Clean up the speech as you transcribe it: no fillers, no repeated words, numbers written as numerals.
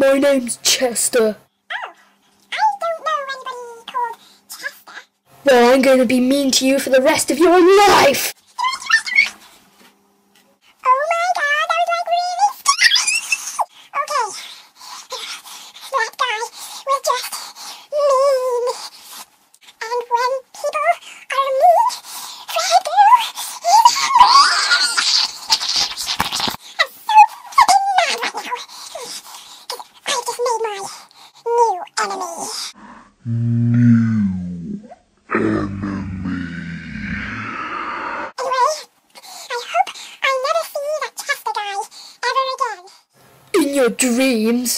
My name's Chester. Oh, I don't know anybody called Chester. Well, I'm going to be mean to you for the rest of your life! Oh my god, that was like really scary! Okay, that guy was just mean. And when people are mean, Fred do is I'm so fucking mad right now. I just made my new enemy. Anyway, I hope I never see that Chester guy ever again. In your dreams.